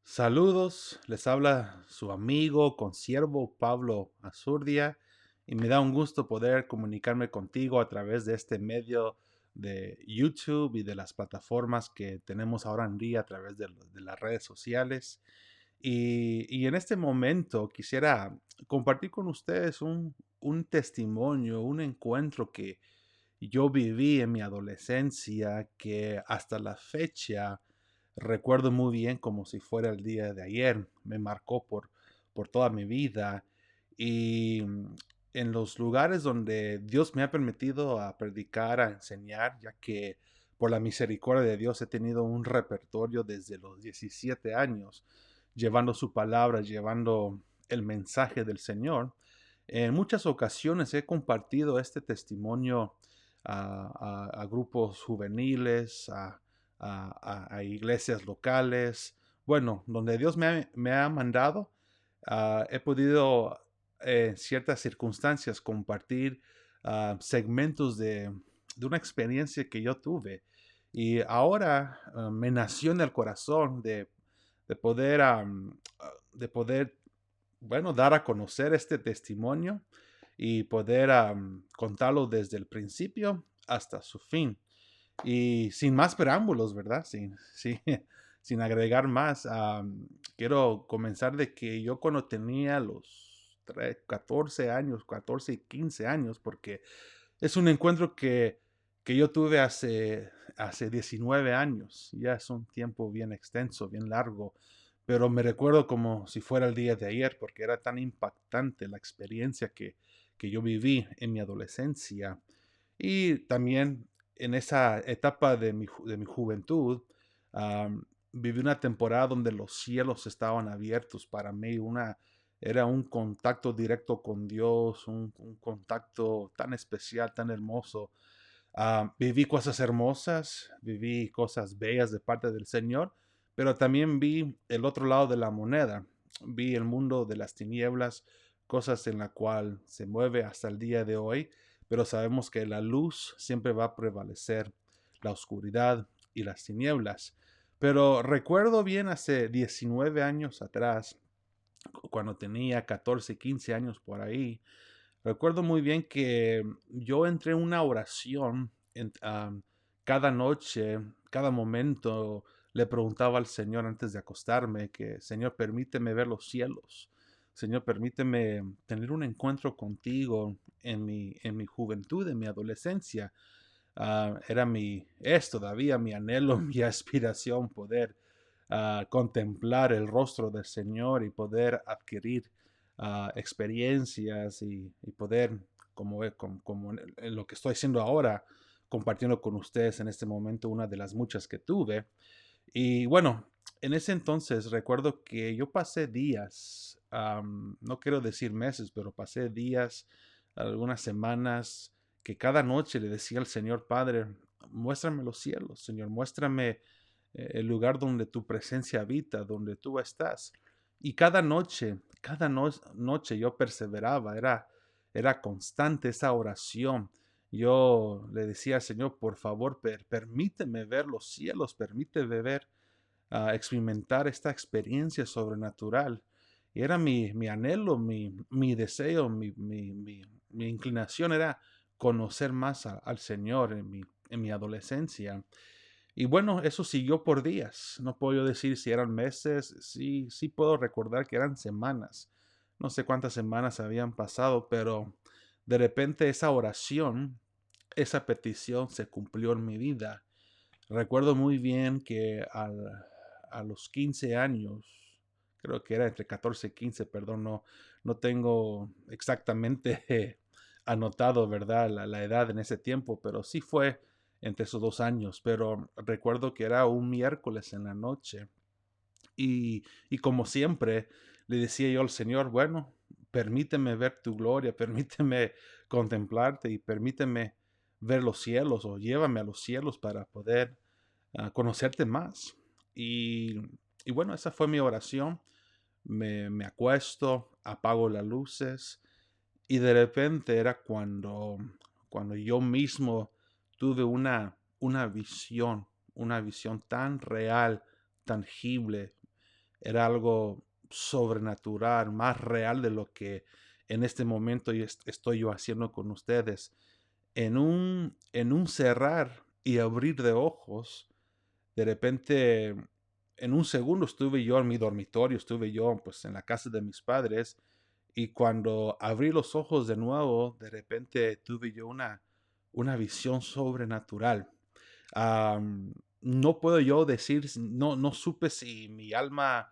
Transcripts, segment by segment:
Saludos, les habla su amigo, consiervo Pablo Azurdia, y me da un gusto poder comunicarme contigo a través de este medio de YouTube y de las plataformas que tenemos ahora en día a través de las redes sociales. Y en este momento quisiera compartir con ustedes un testimonio, un encuentro que yo viví en mi adolescencia que hasta la fecha recuerdo muy bien como si fuera el día de ayer. Me marcó por toda mi vida. Y en los lugares donde Dios me ha permitido a predicar, a enseñar, ya que por la misericordia de Dios he tenido un repertorio desde los 17 años, llevando su palabra, llevando el mensaje del Señor. En muchas ocasiones he compartido este testimonio a grupos juveniles, a iglesias locales. Bueno, donde Dios me ha mandado, he podido en ciertas circunstancias compartir segmentos de una experiencia que yo tuve. Y ahora me nació en el corazón de poder, de poder, bueno, dar a conocer este testimonio y poder contarlo desde el principio hasta su fin. Y sin más preámbulos, ¿verdad? Sin agregar más, quiero comenzar de que yo cuando tenía los 14 años, 14 y 15 años, porque es un encuentro que yo tuve hace 19 años, ya es un tiempo bien extenso, bien largo, pero me recuerdo como si fuera el día de ayer, porque era tan impactante la experiencia que yo viví en mi adolescencia. Y también en esa etapa de mi juventud, viví una temporada donde los cielos estaban abiertos para mí, era un contacto directo con Dios, un contacto tan especial, tan hermoso. Viví cosas hermosas, viví cosas bellas de parte del Señor, pero también vi el otro lado de la moneda, vi el mundo de las tinieblas, cosas en la cual se mueve hasta el día de hoy, pero sabemos que la luz siempre va a prevalecer, la oscuridad y las tinieblas. Pero recuerdo bien hace 19 años atrás, cuando tenía 14, 15 años por ahí, recuerdo muy bien que yo entré en una oración cada noche, cada momento. Le preguntaba al Señor antes de acostarme que, Señor, permíteme ver los cielos. Señor, permíteme tener un encuentro contigo en mi juventud, en mi adolescencia. Es todavía mi anhelo, mi aspiración poder contemplar el rostro del Señor y poder adquirir experiencias y poder, como en lo que estoy haciendo ahora, compartiendo con ustedes en este momento una de las muchas que tuve. Y bueno, en ese entonces recuerdo que yo pasé días, no quiero decir meses, pero pasé días, algunas semanas, que cada noche le decía al Señor Padre, muéstrame los cielos, Señor, muéstrame el lugar donde tu presencia habita, donde tú estás. Y noche yo perseveraba, era constante esa oración. Yo le decía al Señor, por favor, permíteme ver los cielos, permíteme ver, experimentar esta experiencia sobrenatural. Y era mi anhelo, mi deseo, mi inclinación era conocer más al Señor en mi adolescencia. Y bueno, eso siguió por días. No puedo yo decir si eran meses, sí puedo recordar que eran semanas. No sé cuántas semanas habían pasado, pero de repente esa oración, esa petición se cumplió en mi vida. Recuerdo muy bien que a los 15 años, creo que era entre 14 y 15, perdón, no tengo exactamente anotado, ¿verdad? La edad en ese tiempo, pero sí fue entre esos 2 años. Pero recuerdo que era un miércoles en la noche y como siempre le decía yo al Señor, bueno, permíteme ver tu gloria, permíteme contemplarte y permíteme ver los cielos o llévame a los cielos para poder conocerte más. Y, y bueno, esa fue mi oración. Me acuesto, apago las luces y de repente era cuando yo mismo tuve una visión tan real, tangible. era algo sobrenatural, más real de lo que en este momento estoy yo haciendo con ustedes. En un cerrar y abrir de ojos, de repente, en un segundo estuve yo en mi dormitorio, estuve yo pues en la casa de mis padres, y cuando abrí los ojos de nuevo, de repente tuve yo una visión sobrenatural. No puedo yo decir, no supe si mi alma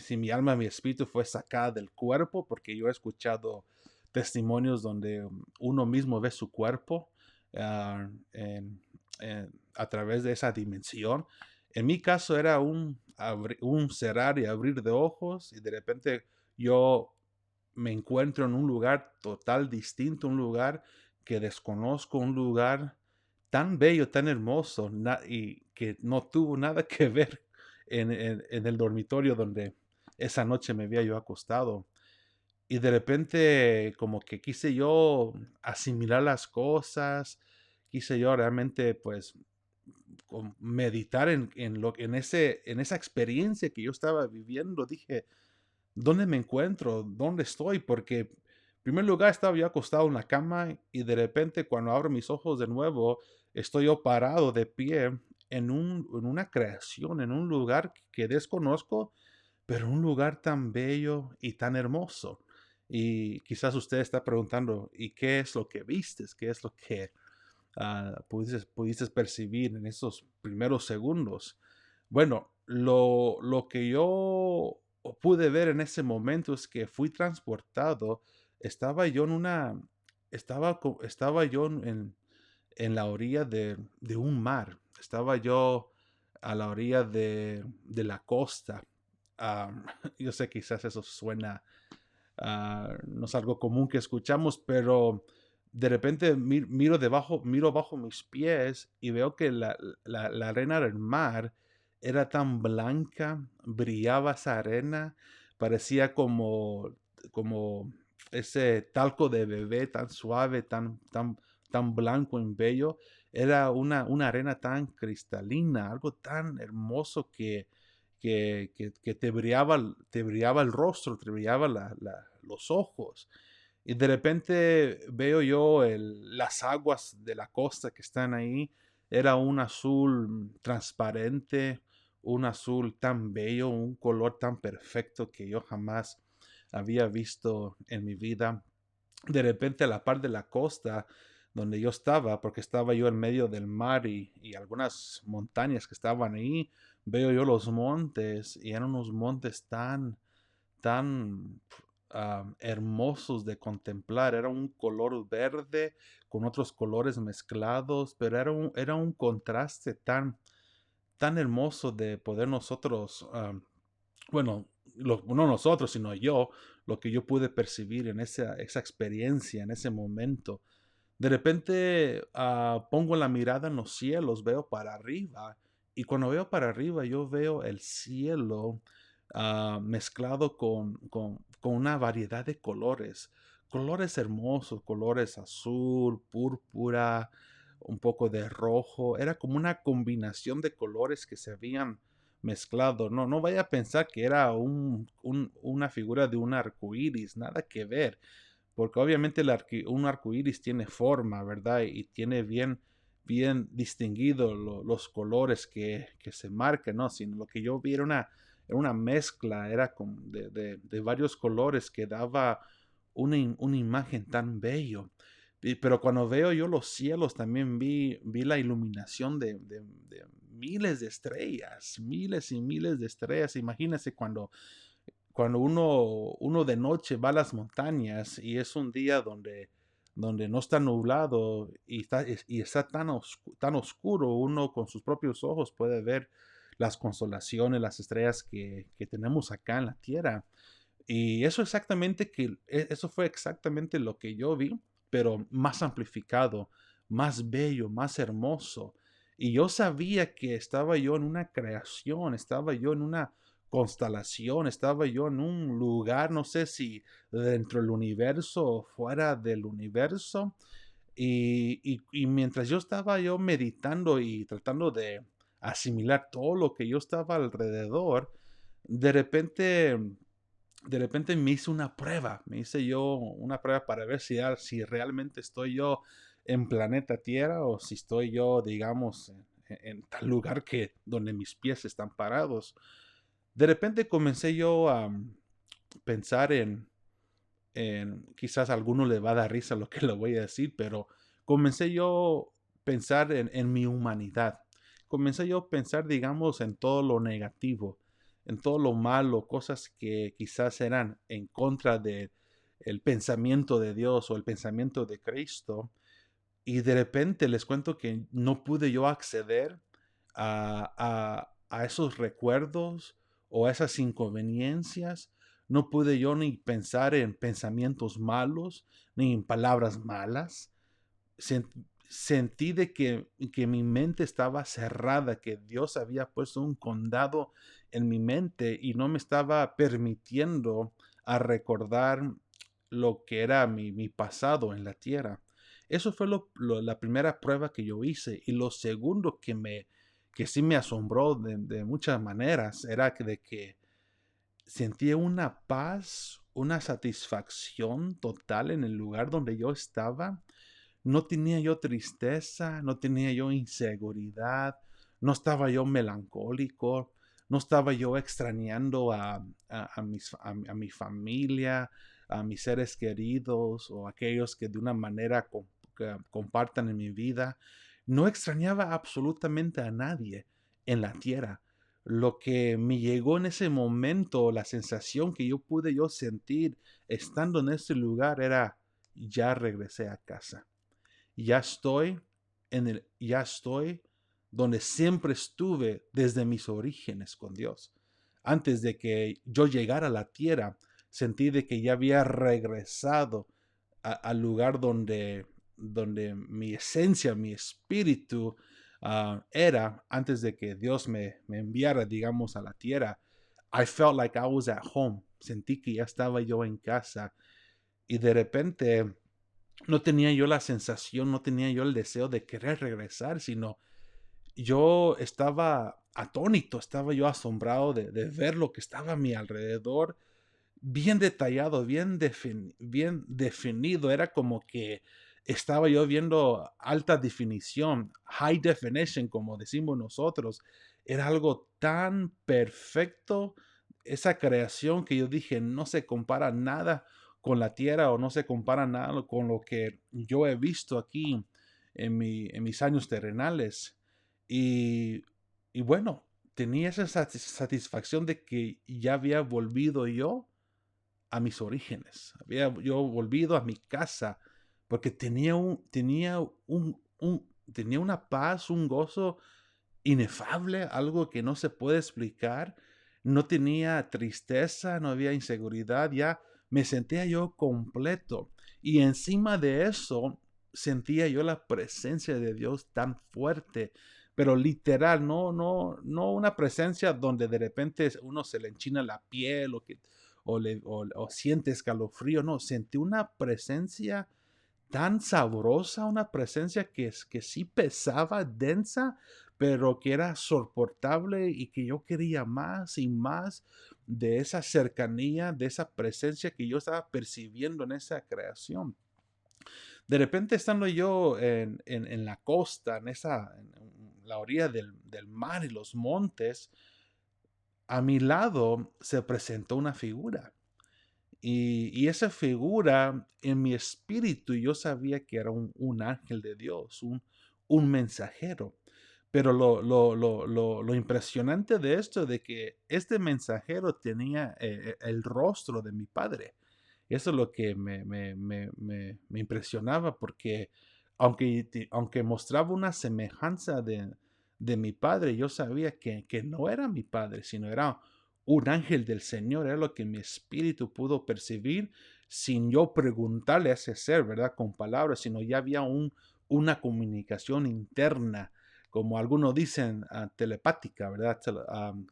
si mi alma, mi espíritu fue sacada del cuerpo, porque yo he escuchado testimonios donde uno mismo ve su cuerpo ah, en- a través de esa dimensión. En mi caso era un cerrar y abrir de ojos, y de repente yo me encuentro en un lugar total distinto, un lugar que desconozco, un lugar tan bello, tan hermoso, y que no tuvo nada que ver en el dormitorio donde esa noche me había yo acostado. Y de repente como que quise yo asimilar las cosas, quise yo realmente pues meditar en esa experiencia que yo estaba viviendo. Dije, ¿dónde me encuentro? ¿Dónde estoy? Porque en primer lugar estaba yo acostado en la cama, y de repente cuando abro mis ojos de nuevo, estoy yo parado de pie en una creación, en un lugar que desconozco, pero un lugar tan bello y tan hermoso. Y quizás usted está preguntando, ¿y qué es lo que vistes? ¿Qué es lo que pudiste percibir en esos primeros segundos? Bueno, lo que yo pude ver en ese momento es que fui transportado. Estaba yo en una, estaba yo en la orilla de un mar. Estaba yo a la orilla de la costa. Yo sé, quizás eso suena, no es algo común que escuchamos, pero de repente miro bajo mis pies y veo que la arena del mar era tan blanca, brillaba esa arena, parecía como ese talco de bebé tan suave, tan blanco y bello. Era una arena tan cristalina, algo tan hermoso que te brillaba el rostro, te brillaba los ojos. Y de repente veo yo las aguas de la costa que están ahí. Era un azul transparente, un azul tan bello, un color tan perfecto que yo jamás había visto en mi vida. De repente, a la par de la costa donde yo estaba, porque estaba yo en medio del mar y algunas montañas que estaban ahí, veo yo los montes, y eran unos montes tan hermosos de contemplar. Era un color verde con otros colores mezclados, pero era un contraste tan hermoso de poder nosotros, bueno, no nosotros, sino yo, lo que yo pude percibir en esa experiencia, en ese momento. De repente pongo la mirada en los cielos, veo para arriba, y cuando veo para arriba yo veo el cielo mezclado con una variedad de colores, colores hermosos, colores azul, púrpura, un poco de rojo. Era como una combinación de colores que se habían mezclado. No vaya a pensar que era una figura de un arco iris, nada que ver, porque obviamente un arco iris tiene forma, ¿verdad? Y tiene bien distinguido los colores que se marcan, ¿no? Sino lo que yo vi era una mezcla, era de varios colores que daba una imagen tan bello. Pero cuando veo yo los cielos, también vi la iluminación de miles de estrellas, miles y miles de estrellas. Imagínense cuando uno de noche va a las montañas y es un día donde no está nublado y está tan oscuro, uno con sus propios ojos puede ver las constelaciones, las estrellas que tenemos acá en la tierra. Y eso fue exactamente lo que yo vi, pero más amplificado, más bello, más hermoso. Y yo sabía que estaba yo en una creación, estaba yo en una constelación, estaba yo en un lugar, no sé si dentro del universo o fuera del universo. Y mientras yo estaba meditando y tratando de asimilar todo lo que yo estaba alrededor, De repente, de repente me hice una prueba, me hice yo una prueba para ver si realmente estoy yo en planeta Tierra o si estoy yo, digamos, en tal lugar que donde mis pies están parados. De repente comencé yo a pensar quizás a alguno le va a dar risa lo que le voy a decir, pero comencé yo a pensar en mi humanidad. Comencé yo a pensar, digamos, en todo lo negativo, en todo lo malo, cosas que quizás eran en contra de el pensamiento de Dios o el pensamiento de Cristo. Y de repente les cuento que no pude yo acceder a esos recuerdos o a esas inconveniencias. No pude yo ni pensar en pensamientos malos, ni en palabras malas. Sen- Sentí de que mi mente estaba cerrada, que Dios había puesto un condado en mi mente y no me estaba permitiendo a recordar lo que era mi pasado en la tierra. Eso fue la primera prueba que yo hice. Y lo segundo que sí me asombró de muchas maneras era de que sentí una paz, una satisfacción total en el lugar donde yo estaba. No tenía yo tristeza, no tenía yo inseguridad, no estaba yo melancólico, no estaba yo extrañando a mi familia, a mis seres queridos o aquellos que de una manera que compartan en mi vida. No extrañaba absolutamente a nadie en la tierra. Lo que me llegó en ese momento, la sensación que yo pude yo sentir estando en ese lugar era, ya regresé a casa. Ya estoy donde siempre estuve desde mis orígenes con Dios. Antes de que yo llegara a la tierra, sentí de que ya había regresado al lugar donde mi esencia, mi espíritu era antes de que Dios me enviara, digamos, a la tierra. I felt like I was at home. Sentí que ya estaba yo en casa y de repente no tenía yo la sensación, no tenía yo el deseo de querer regresar, sino yo estaba atónito, estaba yo asombrado de ver lo que estaba a mi alrededor, bien detallado, bien definido. Era como que estaba yo viendo alta definición, high definition, como decimos nosotros. Era algo tan perfecto, esa creación que yo dije, no se compara nada con la tierra o no se compara nada con lo que yo he visto aquí en mis años terrenales. Y, y bueno, tenía esa satisfacción de que ya había volvido yo a mis orígenes. Había yo volvido a mi casa porque tenía una paz, un gozo inefable, algo que no se puede explicar. No tenía tristeza, no había inseguridad, ya me sentía yo completo. Y encima de eso, sentía yo la presencia de Dios tan fuerte, pero literal, no una presencia donde de repente uno se le enchina la piel o siente escalofrío, no, sentí una presencia tan sabrosa, una presencia que sí pesaba, densa, pero que era soportable y que yo quería más y más de esa cercanía, de esa presencia que yo estaba percibiendo en esa creación. De repente estando yo en la costa, en la orilla del mar y los montes, a mi lado se presentó una figura. Y esa figura en mi espíritu yo sabía que era un ángel de Dios, un mensajero. Pero lo impresionante de esto de que este mensajero tenía el rostro de mi padre. Eso es lo que me impresionaba porque aunque mostraba una semejanza de mi padre, yo sabía que no era mi padre, sino era un ángel del Señor. Era lo que mi espíritu pudo percibir sin yo preguntarle a ese ser, ¿verdad? Con palabras, sino ya había una comunicación interna, como algunos dicen, telepática, ¿verdad?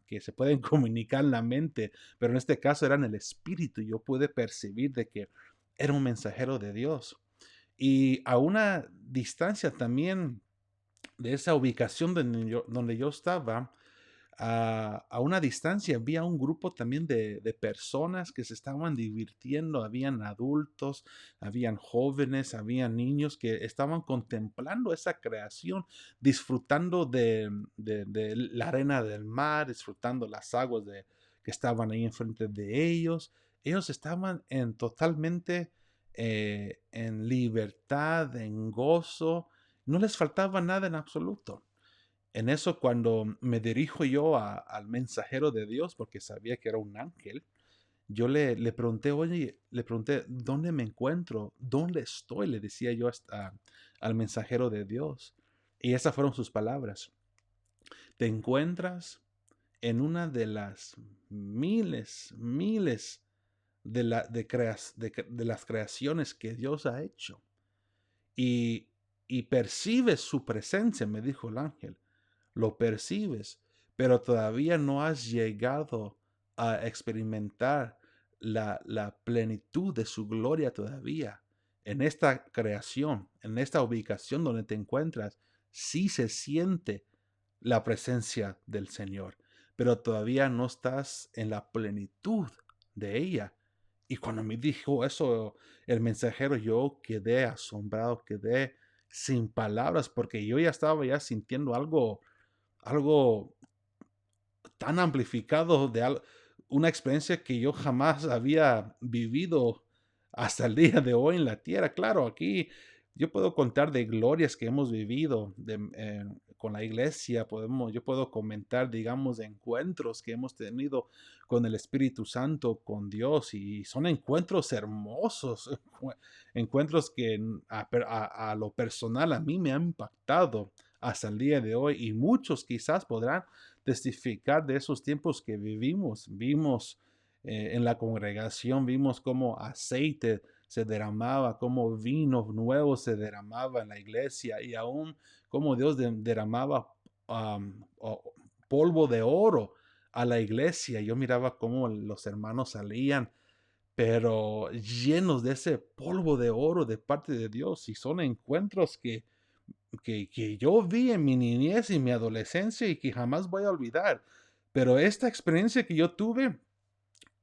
Que se pueden comunicar en la mente, pero en este caso era en el espíritu. Yo pude percibir de que era un mensajero de Dios. Y a una distancia también de esa ubicación donde yo estaba, a una distancia había un grupo también de personas que se estaban divirtiendo, habían adultos, habían jóvenes, habían niños que estaban contemplando esa creación, disfrutando de la arena del mar, disfrutando las aguas que estaban ahí enfrente de ellos. Ellos estaban en totalmente en libertad, en gozo, no les faltaba nada en absoluto. En eso, cuando me dirijo yo al mensajero de Dios, porque sabía que era un ángel, yo le pregunté, oye, le pregunté, ¿dónde me encuentro? ¿Dónde estoy? Le decía yo al mensajero de Dios. Y esas fueron sus palabras. Te encuentras en una de las miles de las creaciones que Dios ha hecho. Y, y percibes su presencia, me dijo el ángel. Lo percibes, pero todavía no has llegado a experimentar la plenitud de su gloria todavía. En esta creación, en esta ubicación donde te encuentras, sí se siente la presencia del Señor, pero todavía no estás en la plenitud de ella. Y cuando me dijo eso el mensajero, yo quedé asombrado, quedé sin palabras, porque yo ya estaba ya sintiendo algo tan amplificado una experiencia que yo jamás había vivido hasta el día de hoy en la tierra. Claro, aquí yo puedo contar de glorias que hemos vivido con la iglesia, yo puedo comentar, digamos, de encuentros que hemos tenido con el Espíritu Santo, con Dios, y son encuentros hermosos, encuentros que a lo personal a mí me han impactado hasta el día de hoy, y muchos quizás podrán testificar de esos tiempos que vivimos. Vimos en la congregación, vimos cómo aceite se derramaba, cómo vino nuevo se derramaba en la iglesia, y aún cómo Dios derramaba polvo de oro a la iglesia. Yo miraba cómo los hermanos salían, pero llenos de ese polvo de oro de parte de Dios, y son encuentros que yo vi en mi niñez y mi adolescencia y que jamás voy a olvidar. Pero esta experiencia que yo tuve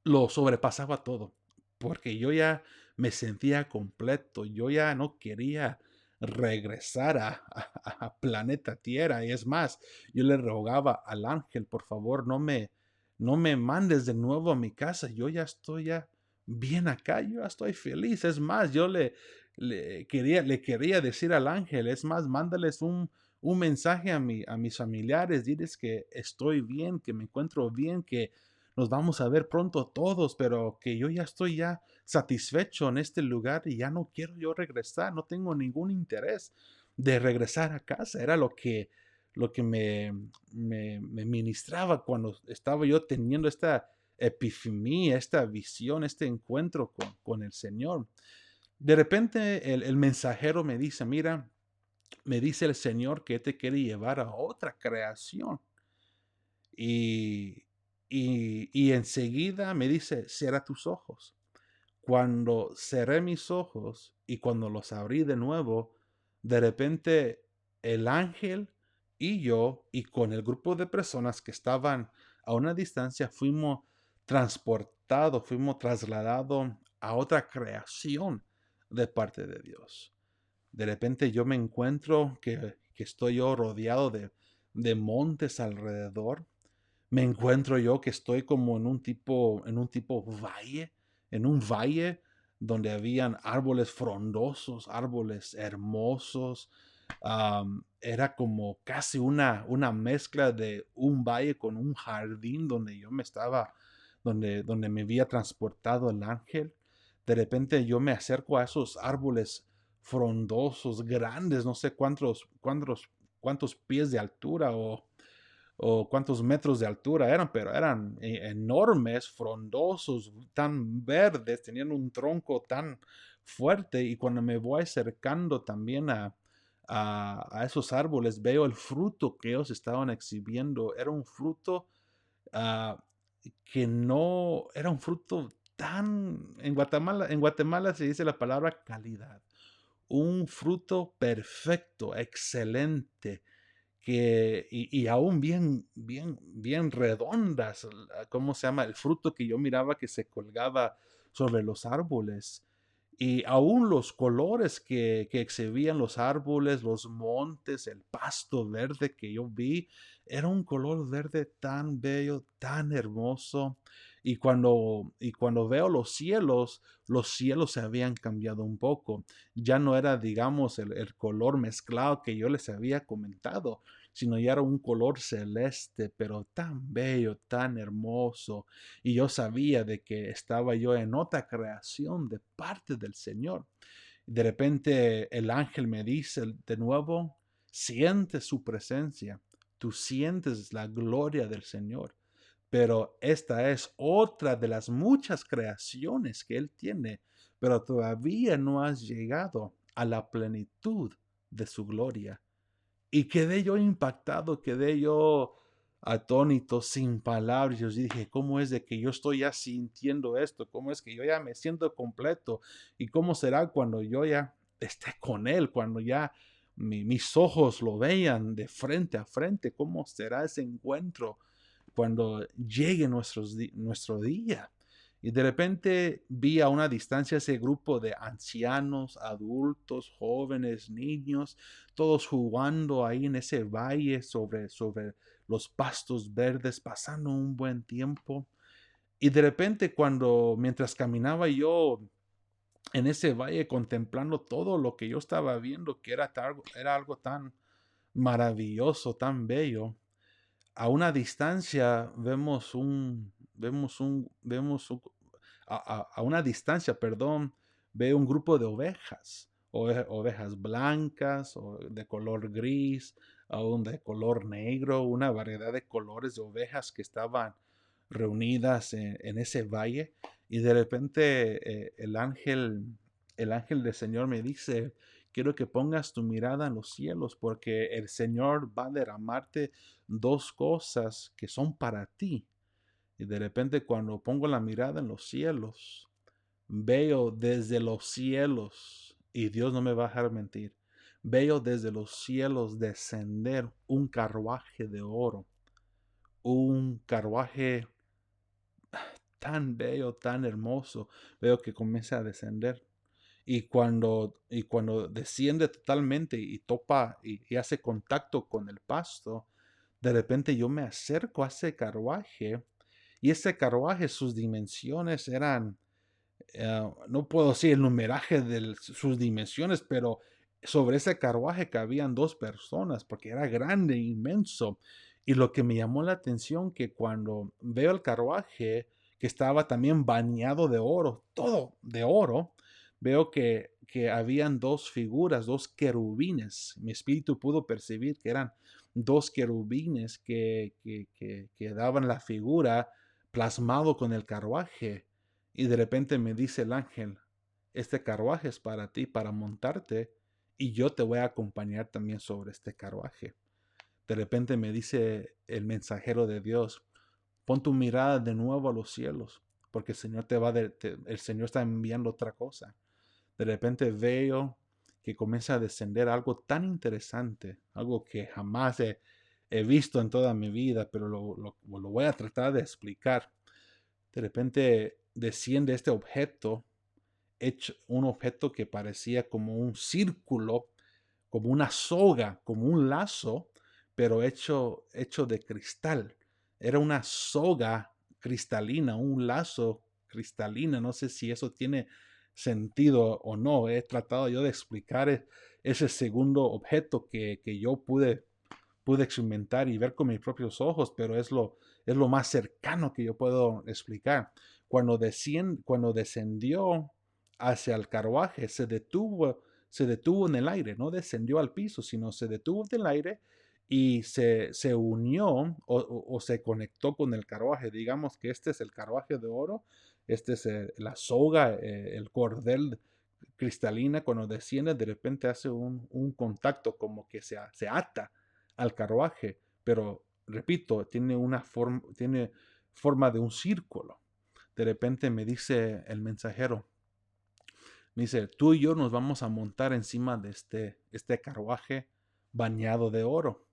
lo sobrepasaba todo, porque yo ya me sentía completo, yo ya no quería regresar a planeta Tierra. Y es más, yo le rogaba al ángel, por favor, no me mandes de nuevo a mi casa, yo ya estoy ya bien acá, yo ya estoy feliz. Es más, le quería decir al ángel, es más, mándales un mensaje a mis familiares, diles que estoy bien, que me encuentro bien, que nos vamos a ver pronto todos, pero que yo ya estoy ya satisfecho en este lugar y ya no quiero yo regresar, no tengo ningún interés de regresar a casa. Era lo que me ministraba cuando estaba yo teniendo esta epifanía, esta visión, este encuentro con el Señor. De repente el mensajero me dice, mira, me dice el Señor que te quiere llevar a otra creación. Y, y enseguida me dice, cierra tus ojos. Cuando cerré mis ojos y cuando los abrí de nuevo, de repente el ángel y yo, y con el grupo de personas que estaban a una distancia, fuimos transportados, fuimos trasladados a otra creación de parte de Dios. De repente yo me encuentro que estoy yo rodeado de montes alrededor. Me encuentro yo que estoy como en un tipo valle, en un valle donde habían árboles frondosos, árboles hermosos. Era como casi una mezcla de un valle con un jardín donde yo me estaba, donde me había transportado el ángel. De repente yo me acerco a esos árboles frondosos, grandes, no sé cuántos pies de altura o cuántos metros de altura eran, pero eran enormes, frondosos, tan verdes, tenían un tronco tan fuerte. Y cuando me voy acercando también a esos árboles, veo el fruto que ellos estaban exhibiendo. Era un fruto ah, que no, era un fruto tan, en Guatemala se dice la palabra calidad, un fruto perfecto, excelente, y aún bien redondas, ¿cómo se llama? El fruto que yo miraba que se colgaba sobre los árboles. Y aún los colores que exhibían los árboles, los montes, el pasto verde que yo vi, era un color verde tan bello, tan hermoso. Y cuando veo los cielos se habían cambiado un poco. Ya no era, digamos, el color mezclado que yo les había comentado, sino ya era un color celeste, pero tan bello, tan hermoso. Y yo sabía de que estaba yo en otra creación de parte del Señor. De repente el ángel me dice de nuevo, siente su presencia, tú sientes la gloria del Señor, pero esta es otra de las muchas creaciones que Él tiene, pero todavía no has llegado a la plenitud de su gloria. Y quedé yo impactado, quedé yo atónito, sin palabras. Yo dije, ¿cómo es de que yo estoy ya sintiendo esto? ¿Cómo es que yo ya me siento completo? ¿Y cómo será cuando yo ya esté con Él? Cuando ya mis ojos lo vean de frente a frente. ¿Cómo será ese encuentro cuando llegue nuestro día? Y de repente vi a una distancia ese grupo de ancianos, adultos, jóvenes, niños, todos jugando ahí en ese valle sobre los pastos verdes, pasando un buen tiempo. Y de repente mientras caminaba yo en ese valle contemplando todo lo que yo estaba viendo, que era algo tan maravilloso, tan bello, a una distancia a una distancia, perdón, veo un grupo de ovejas, ovejas blancas, o de color gris, aún de color negro, una variedad de colores de ovejas que estaban reunidas en ese valle. Y de repente el ángel del Señor me dice, quiero que pongas tu mirada en los cielos porque el Señor va a derramarte dos cosas que son para ti. Y de repente cuando pongo la mirada en los cielos, veo desde los cielos, y Dios no me va a dejar mentir, veo desde los cielos descender un carruaje de oro, un carruaje tan bello, tan hermoso, veo que comienza a descender. Y cuando desciende totalmente y topa y hace contacto con el pasto, de repente yo me acerco a ese carruaje y ese carruaje, sus dimensiones eran, no puedo decir el numeraje de sus dimensiones, pero sobre ese carruaje cabían dos personas porque era grande, inmenso. Y lo que me llamó la atención que cuando veo el carruaje, que estaba también bañado de oro, todo de oro, veo que habían dos figuras, dos querubines. Mi espíritu pudo percibir que eran dos querubines que daban la figura plasmado con el carruaje. Y de repente me dice el ángel, este carruaje es para ti, para montarte, y yo te voy a acompañar también sobre este carruaje. De repente me dice el mensajero de Dios, pon tu mirada de nuevo a los cielos, porque el Señor el Señor está enviando otra cosa. De repente veo que comienza a descender algo tan interesante, algo que jamás he visto en toda mi vida, pero lo voy a tratar de explicar. De repente desciende este objeto, un objeto que parecía como un círculo, como una soga, como un lazo, pero hecho de cristal. Era una soga cristalina, un lazo cristalina. No sé si eso tiene sentido o no. He tratado yo de explicar ese segundo objeto que yo pude experimentar y ver con mis propios ojos, pero es lo más cercano que yo puedo explicar. Cuando descendió hacia el carruaje, se detuvo en el aire, no descendió al piso, sino se detuvo en el aire y se unió o se conectó con el carruaje. Digamos que este es el carruaje de oro, este es la soga, el cordel cristalina. Cuando desciende, de repente hace un contacto como que se ata al carruaje, pero repito, tiene forma de un círculo. De repente me dice el mensajero, me dice, tú y yo nos vamos a montar encima de este carruaje bañado de oro.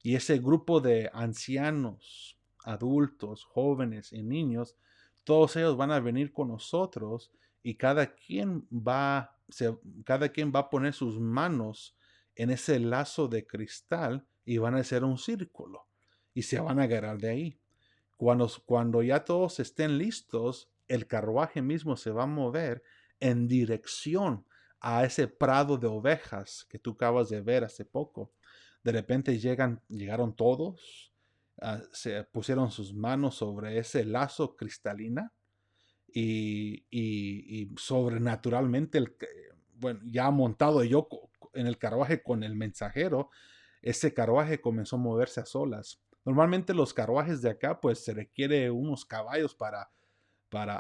Y ese grupo de ancianos, adultos, jóvenes y niños, todos ellos van a venir con nosotros y cada quien va a poner sus manos en ese lazo de cristal y van a hacer un círculo y se van a agarrar de ahí. Cuando ya todos estén listos, el carruaje mismo se va a mover en dirección a ese prado de ovejas que tú acabas de ver hace poco. De repente llegaron todos, se pusieron sus manos sobre ese lazo cristalina y sobrenaturalmente, bueno, ya montado yo en el carruaje con el mensajero, ese carruaje comenzó a moverse a solas. Normalmente los carruajes de acá, pues se requiere unos caballos para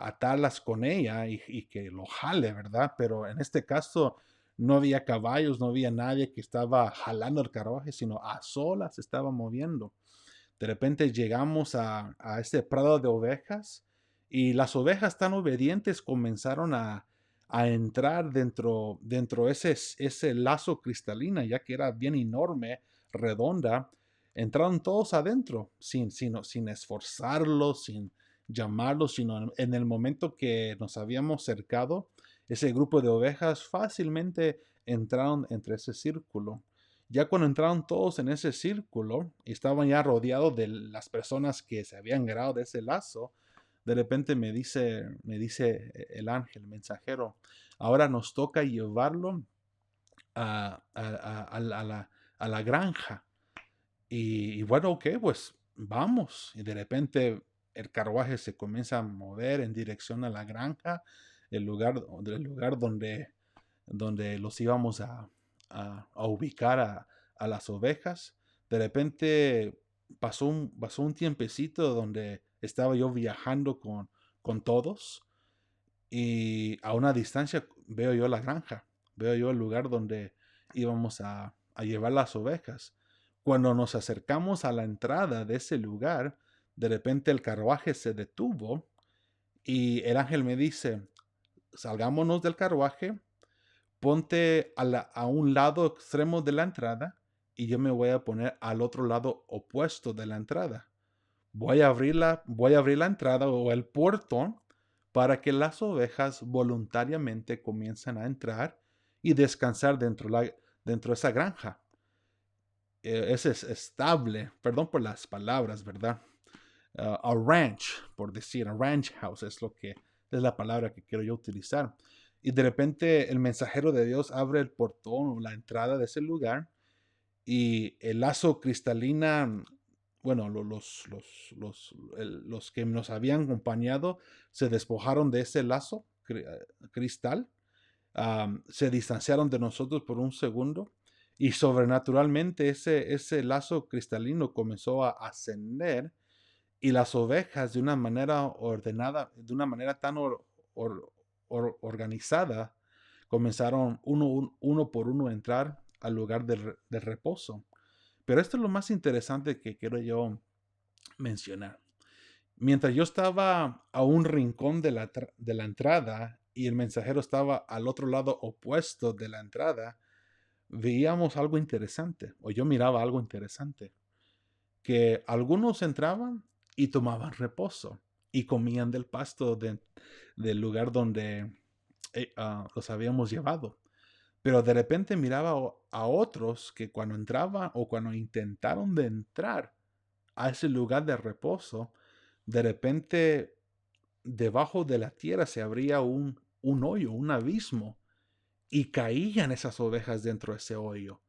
atarlas con ella y que lo jale, ¿verdad? Pero en este caso no había caballos, no había nadie que estaba jalando el carruaje, sino a solas se estaba moviendo. De repente llegamos a ese prado de ovejas y las ovejas tan obedientes comenzaron a entrar dentro ese lazo cristalina, ya que era bien enorme, redonda. Entraron todos adentro, sin esforzarlos, sin llamarlos, sino en el momento que nos habíamos cercado, ese grupo de ovejas fácilmente entraron entre ese círculo. Ya cuando entraron todos en ese círculo y estaban ya rodeados de las personas que se habían grabado de ese lazo, de repente me dice el ángel, mensajero, ahora nos toca llevarlo a la granja. Y bueno, ok, pues vamos. Y de repente el carruaje se comienza a mover en dirección a la granja, el lugar donde los íbamos a ubicar a las ovejas. De repente pasó un tiempecito donde estaba yo viajando con todos y a una distancia veo yo la granja, veo yo el lugar donde íbamos a llevar las ovejas. Cuando nos acercamos a la entrada de ese lugar, de repente el carruaje se detuvo y el ángel me dice, salgámonos del carruaje, ponte a un lado extremo de la entrada y yo me voy a poner al otro lado opuesto de la entrada. Voy a abrir la entrada o el portón para que las ovejas voluntariamente comiencen a entrar y descansar dentro de esa granja. Es estable, perdón por las palabras, ¿verdad? A ranch, por decir, a ranch house es la palabra que quiero yo utilizar. Y de repente el mensajero de Dios abre el portón o la entrada de ese lugar y el lazo cristalina, bueno, los que nos habían acompañado se despojaron de ese lazo cristal, se distanciaron de nosotros por un segundo y sobrenaturalmente ese lazo cristalino comenzó a ascender y las ovejas de una manera ordenada, de una manera tan organizada, comenzaron uno por uno a entrar al lugar del reposo. Pero esto es lo más interesante que quiero yo mencionar. Mientras yo estaba a un rincón de la entrada y el mensajero estaba al otro lado opuesto de la entrada, veíamos algo interesante, o yo miraba algo interesante, que algunos entraban y tomaban reposo y comían del pasto del lugar donde los habíamos llevado. Pero de repente miraba a otros que cuando entraban o cuando intentaron de entrar a ese lugar de reposo, de repente debajo de la tierra se abría un hoyo, un abismo, y caían esas ovejas dentro de ese hoyo.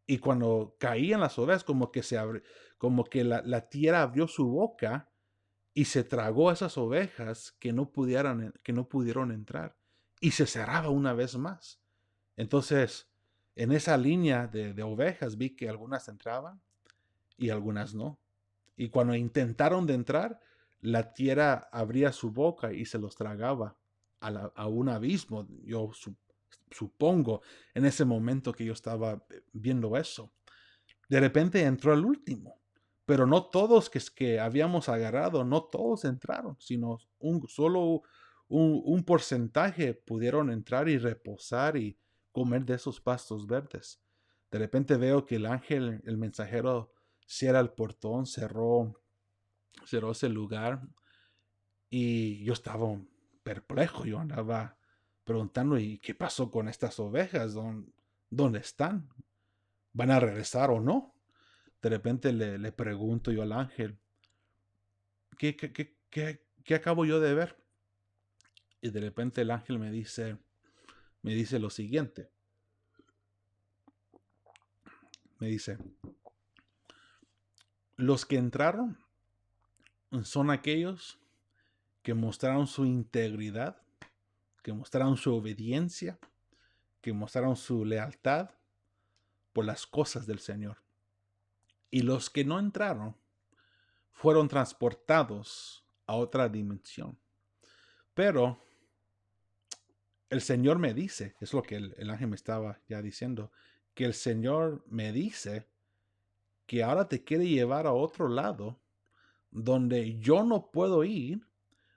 Y cuando caían las ovejas, como que la tierra abrió su boca y se tragó a esas ovejas que no pudieron entrar. Y se cerraba una vez más. Entonces, en esa línea de ovejas vi que algunas entraban y algunas no. Y cuando intentaron de entrar, la tierra abría su boca y se los tragaba a un abismo. Yo supongo en ese momento que yo estaba viendo eso. De repente entró el último, pero no todos que habíamos agarrado, no todos entraron, sino solo un porcentaje pudieron entrar y reposar y comer de esos pastos verdes. De repente veo que el ángel, el mensajero, cierra el portón, cerró ese lugar y yo estaba perplejo. Yo andaba preguntando, ¿y qué pasó con estas ovejas? ¿Dónde están? ¿Van a regresar o no? De repente le pregunto yo al ángel, ¿qué acabo yo de ver? Y de repente el ángel me dice lo siguiente. Me dice, los que entraron son aquellos que mostraron su integridad, que mostraron su obediencia, que mostraron su lealtad por las cosas del Señor. Y los que no entraron fueron transportados a otra dimensión. Pero el Señor me dice, es lo que el ángel me estaba ya diciendo, que el Señor me dice que ahora te quiere llevar a otro lado donde yo no puedo ir,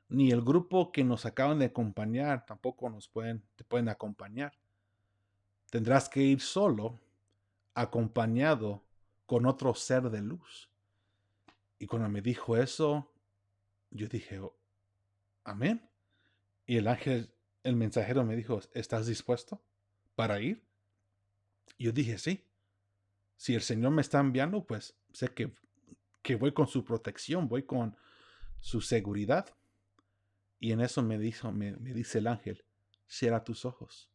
ni el grupo que nos acaban de acompañar tampoco te pueden acompañar. Tendrás que ir solo, acompañado con otro ser de luz. Y cuando me dijo eso, yo dije, "Oh, amén". Y el mensajero me dijo, ¿estás dispuesto para ir? Y yo dije, sí. Si el Señor me está enviando, pues sé que voy con su protección, voy con su seguridad. Y en eso me dice el ángel, cierra tus ojos.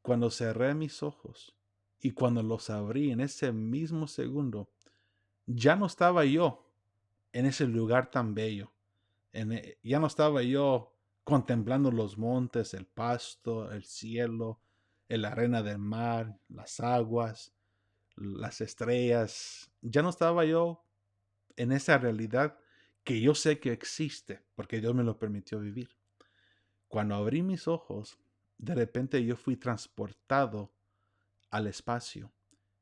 Cuando cerré mis ojos y cuando los abrí en ese mismo segundo, ya no estaba yo en ese lugar tan bello. Ya no estaba yo contemplando los montes, el pasto, el cielo, la arena del mar, las aguas, las estrellas. Ya no estaba yo en esa realidad que yo sé que existe, porque Dios me lo permitió vivir. Cuando abrí mis ojos, de repente yo fui transportado al espacio.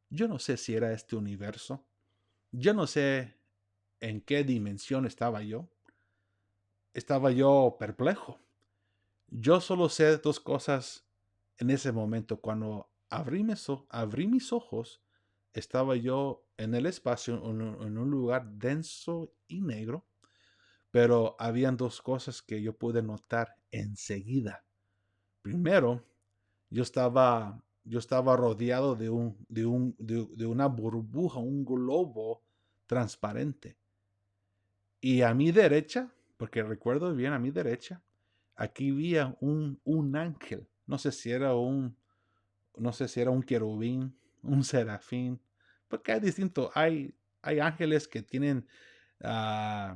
Yo no sé si era este universo. Yo no sé en qué dimensión estaba yo. Estaba yo perplejo. Yo solo sé dos cosas en ese momento. Cuando abrí mis ojos, estaba yo en el espacio, en un lugar denso y negro, pero habían dos cosas que yo pude notar enseguida. Primero, yo estaba rodeado de una burbuja, un globo transparente. Y a mi derecha, porque recuerdo bien, a mi derecha, aquí había un ángel. No sé si era un querubín, un serafín, porque hay ángeles ah,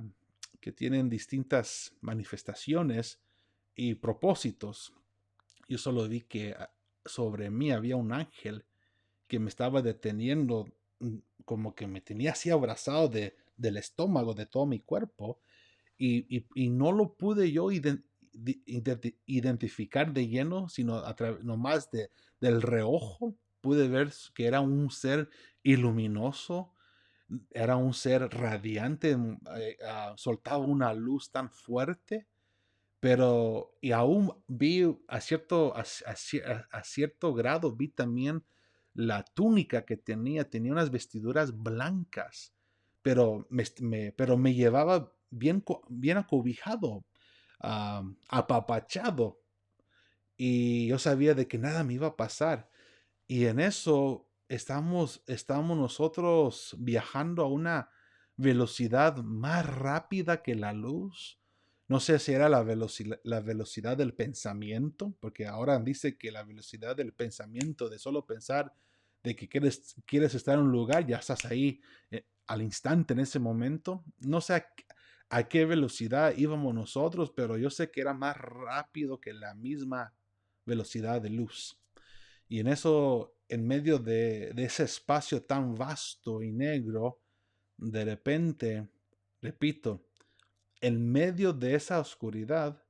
que tienen distintas manifestaciones y propósitos. Yo solo vi que sobre mí había un ángel que me estaba deteniendo, como que me tenía así abrazado del estómago, de todo mi cuerpo, y no lo pude yo identificar de lleno, sino nomás del reojo pude ver que era un ser iluminoso, era un ser radiante, soltaba una luz tan fuerte, pero y aún vi a cierto grado, vi también la túnica que tenía unas vestiduras blancas, pero me llevaba bien acobijado, apapachado, y yo sabía de que nada me iba a pasar. Y en eso estamos nosotros viajando a una velocidad más rápida que la luz. No sé si era la velocidad del pensamiento, porque ahora dice que la velocidad del pensamiento, de solo pensar de que quieres estar en un lugar, ya estás ahí al instante en ese momento. No sé a qué velocidad íbamos nosotros, pero yo sé que era más rápido que la misma velocidad de luz. Y en eso, en medio de ese espacio tan vasto y negro, de repente, repito, en medio de esa oscuridad,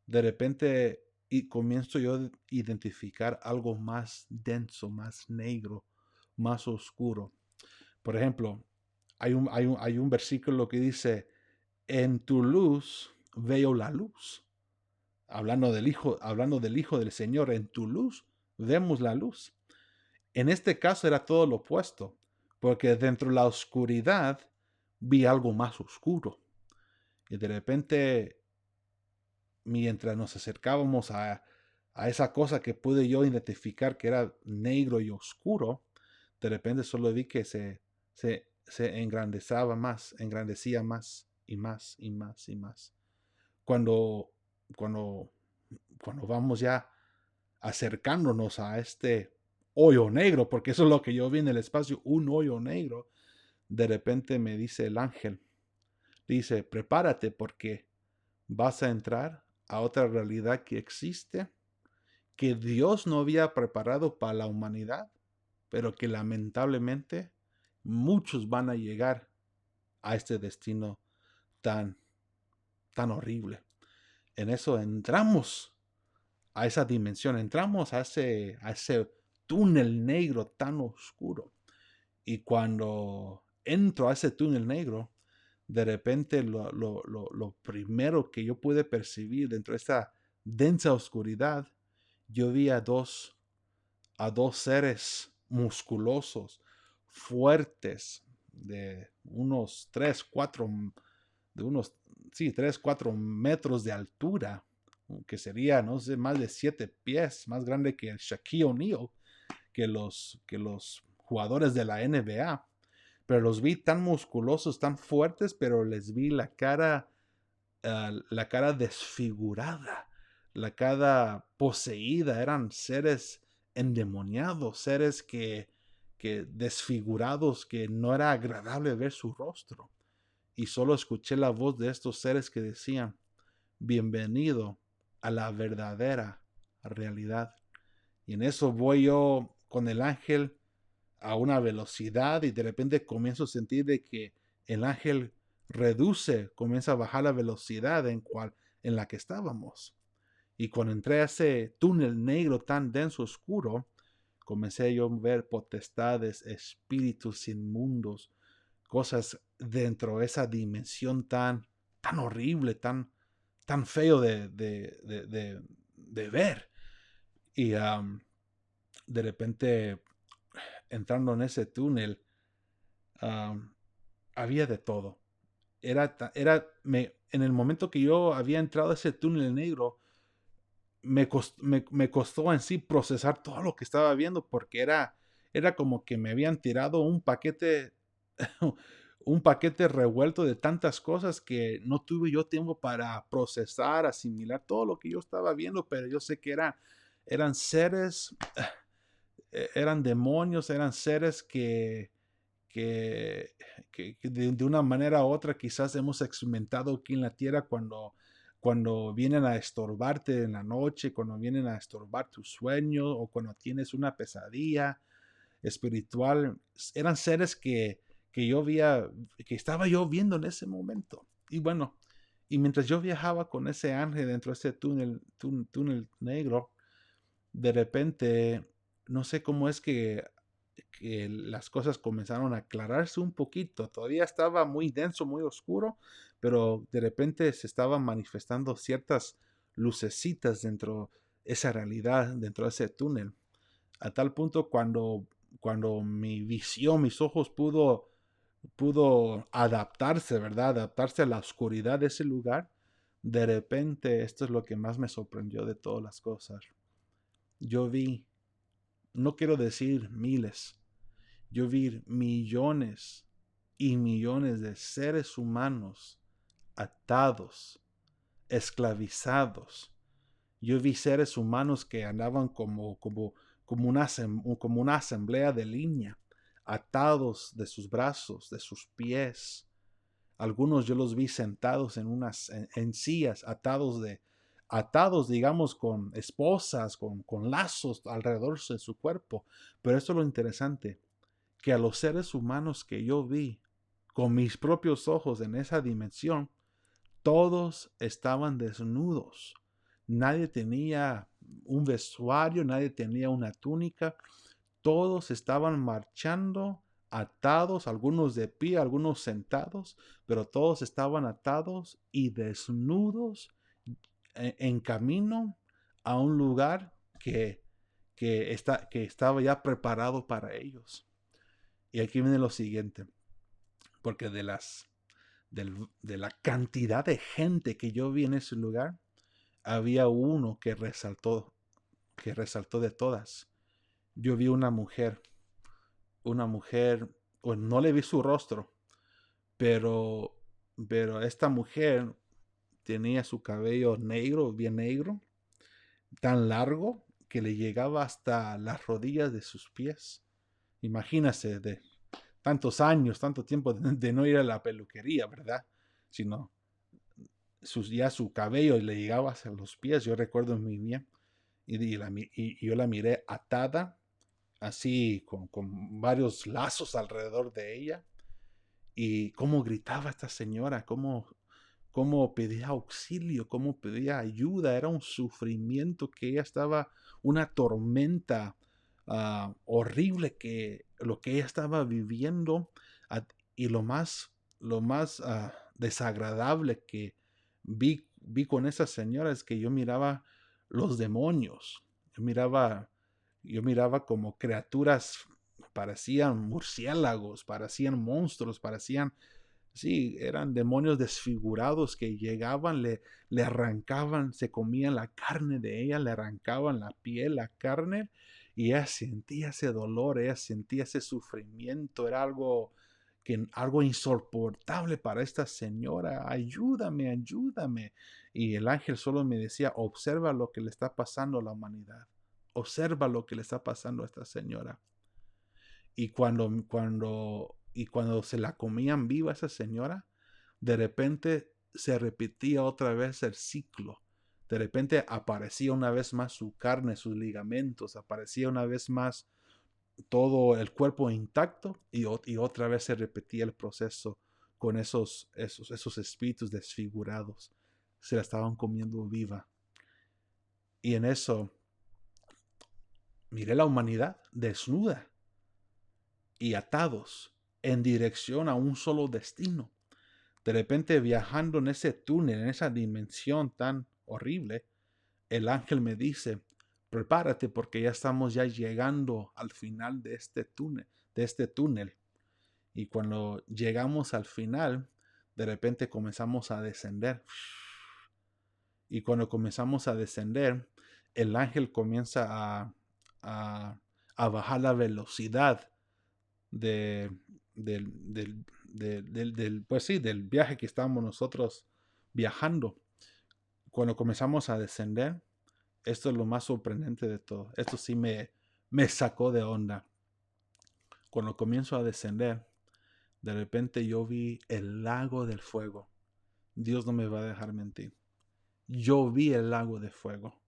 de repente y comienzo yo a identificar algo más denso, más negro, más oscuro. Por ejemplo, hay un versículo que dice, en tu luz veo la luz. Hablando del Hijo del Señor, en tu luz vemos la luz. En este caso era todo lo opuesto, porque dentro de la oscuridad vi algo más oscuro. Y de repente, mientras nos acercábamos a esa cosa que pude yo identificar que era negro y oscuro, de repente solo vi que se engrandecía más y más y más y más. Cuando, cuando, cuando vamos ya acercándonos a este hoyo negro, porque eso es lo que yo vi en el espacio, un hoyo negro, de repente me dice el ángel, dice, prepárate porque vas a entrar a otra realidad que existe, que Dios no había preparado para la humanidad, pero que lamentablemente muchos van a llegar a este destino tan, tan horrible. En eso entramos a esa dimensión, entramos a ese túnel negro tan oscuro. Y cuando entro a ese túnel negro, de repente lo primero que yo pude percibir dentro de esta densa oscuridad, yo vi a dos seres musculosos, fuertes, de unos 3 4 de unos, sí, 3 4 metros de altura, que sería, no sé, más de 7 pies, más grande que el Shaquille O'Neal, que los jugadores de la NBA. Pero los vi tan musculosos, tan fuertes, pero les vi la cara desfigurada, la cara poseída. Eran seres endemoniados, seres que desfigurados, que no era agradable ver su rostro. Y solo escuché la voz de estos seres que decían, bienvenido a la verdadera realidad. Y en eso voy yo con el ángel a una velocidad y de repente comienzo a sentir de que el ángel comienza a bajar la velocidad en la que estábamos. Y cuando entré a ese túnel negro tan denso, oscuro, comencé yo a ver potestades, espíritus inmundos, cosas dentro de esa dimensión tan horrible, tan feo de ver. Y de repente, entrando en ese túnel, um, había de todo. En el momento que yo había entrado a ese túnel negro, me costó en sí procesar todo lo que estaba viendo, porque era como que me habían tirado un paquete, un paquete revuelto de tantas cosas que no tuve yo tiempo para procesar, asimilar todo lo que yo estaba viendo, pero yo sé que eran seres, eran demonios, eran seres que, que de una manera u otra quizás hemos experimentado aquí en la tierra cuando vienen a estorbarte en la noche, cuando vienen a estorbar tu sueño o cuando tienes una pesadilla espiritual. Eran seres que que estaba yo viendo en ese momento. Y bueno, y mientras yo viajaba con ese ángel dentro de ese túnel negro, de repente, no sé cómo es que las cosas comenzaron a aclararse un poquito. Todavía estaba muy denso, muy oscuro, pero de repente se estaban manifestando ciertas lucecitas dentro de esa realidad, dentro de ese túnel. A tal punto cuando mi visión, mis ojos pudo adaptarse, ¿verdad? Adaptarse a la oscuridad de ese lugar. De repente, esto es lo que más me sorprendió de todas las cosas. Yo vi, no quiero decir miles, yo vi millones y millones de seres humanos atados, esclavizados. Yo vi seres humanos que andaban como una asamblea de línea, atados de sus brazos, de sus pies. Algunos yo los vi sentados en sillas, atados, digamos, con esposas, con lazos alrededor de su cuerpo. Pero esto es lo interesante, que a los seres humanos que yo vi con mis propios ojos en esa dimensión, todos estaban desnudos. Nadie tenía un vestuario, nadie tenía una túnica. Todos estaban marchando atados, algunos de pie, algunos sentados, pero todos estaban atados y desnudos en camino a un lugar que estaba ya preparado para ellos. Y aquí viene lo siguiente, porque de la cantidad de gente que yo vi en ese lugar, había uno que resaltó de todas. Yo vi una mujer, bueno, no le vi su rostro, pero, pero esta mujer tenía su cabello negro, bien negro, tan largo que le llegaba hasta las rodillas de sus pies. Imagínase, de tantos años, tanto tiempo de no ir a la peluquería, ¿verdad? Sino ya su cabello le llegaba hacia los pies. Yo recuerdo muy bien. Y yo la miré atada, así con varios lazos alrededor de ella. Y cómo gritaba esta señora, cómo pedía auxilio, cómo pedía ayuda. Era un sufrimiento que ella estaba, una tormenta horrible que lo que ella estaba viviendo. Y lo más desagradable que vi con esa señora es que yo miraba los demonios. Yo miraba como criaturas, parecían murciélagos, parecían monstruos, parecían, sí, eran demonios desfigurados que llegaban, le arrancaban, se comían la carne de ella, le arrancaban la piel, la carne, y ella sentía ese dolor, ella sentía ese sufrimiento, era algo insoportable para esta señora. Ayúdame, ayúdame. Y el ángel solo me decía, observa lo que le está pasando a la humanidad. Observa lo que le está pasando a esta señora. Y cuando se la comían viva esa señora, de repente se repetía otra vez el ciclo. De repente aparecía una vez más su carne, sus ligamentos, aparecía una vez más todo el cuerpo intacto y otra vez se repetía el proceso con esos espíritus desfigurados. Se la estaban comiendo viva. Y en eso miré la humanidad desnuda y atados en dirección a un solo destino. De repente viajando en ese túnel, en esa dimensión tan horrible, el ángel me dice, prepárate porque ya estamos ya llegando al final de este túnel. Y cuando llegamos al final, de repente comenzamos a descender. Y cuando comenzamos a descender, el ángel comienza a, a bajar la velocidad de, pues sí, del viaje que estábamos nosotros viajando. Cuando comenzamos a descender, esto es lo más sorprendente de todo. Esto sí me sacó de onda. Cuando comienzo a descender, de repente yo vi el lago del fuego. Dios no me va a dejar mentir. Yo vi el lago de fuego.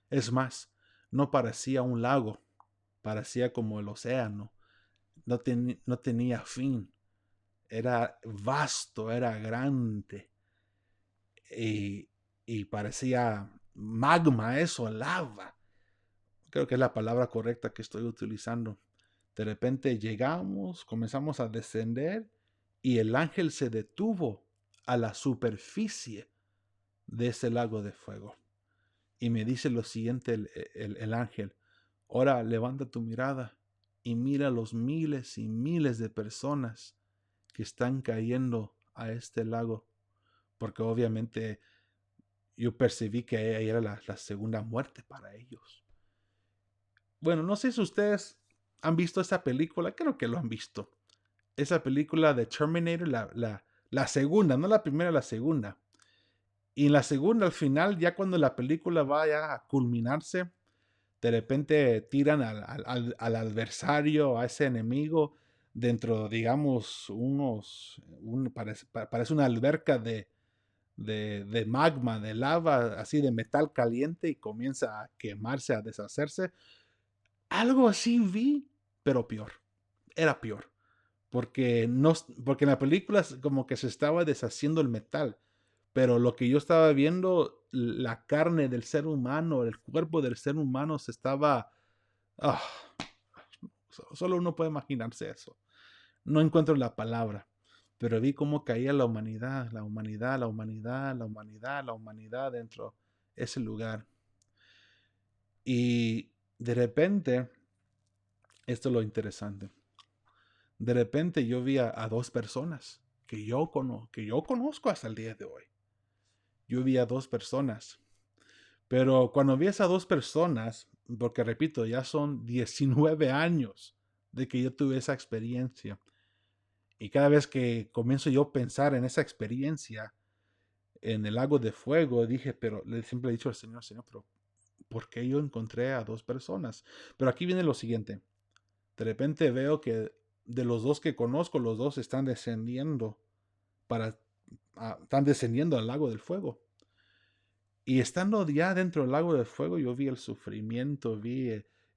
Es más, no parecía un lago, parecía como el océano. No tenía fin. Era vasto, era grande. Y, y parecía magma, eso, lava. Creo que es la palabra correcta que estoy utilizando. De repente llegamos, comenzamos a descender y el ángel se detuvo a la superficie de ese lago de fuego. Y me dice lo siguiente el ángel, ahora levanta tu mirada y mira los miles y miles de personas que están cayendo a este lago. Porque obviamente yo percibí que ahí era la segunda muerte para ellos. Bueno, no sé si ustedes han visto esa película, creo que lo han visto. Esa película de Terminator, la segunda, no la primera, la segunda. Y en la segunda, al final, ya cuando la película vaya a culminarse, de repente tiran al adversario, a ese enemigo, dentro, digamos, parece una alberca de magma, de lava, así de metal caliente y comienza a quemarse, a deshacerse. Algo así vi, pero peor. Era peor. Porque, no, porque en la película como que se estaba deshaciendo el metal. Pero lo que yo estaba viendo, la carne del ser humano, el cuerpo del ser humano se estaba... ah, solo uno puede imaginarse eso. No encuentro la palabra. Pero vi cómo caía la humanidad, la humanidad, la humanidad, la humanidad, la humanidad dentro de ese lugar. Y de repente, esto es lo interesante. de repente yo vi a dos personas que yo conozco hasta el día de hoy. Yo vi a dos personas. Pero cuando vi a esas dos personas, porque repito, ya son 19 años de que yo tuve esa experiencia. Y cada vez que comienzo yo a pensar en esa experiencia en el lago de fuego, dije, pero le siempre he dicho al Señor, Señor, pero ¿por qué yo encontré a dos personas? Pero aquí viene lo siguiente. De repente veo que de los dos que conozco, los dos están descendiendo están descendiendo al lago del fuego. Y estando ya dentro del lago del fuego, yo vi el sufrimiento,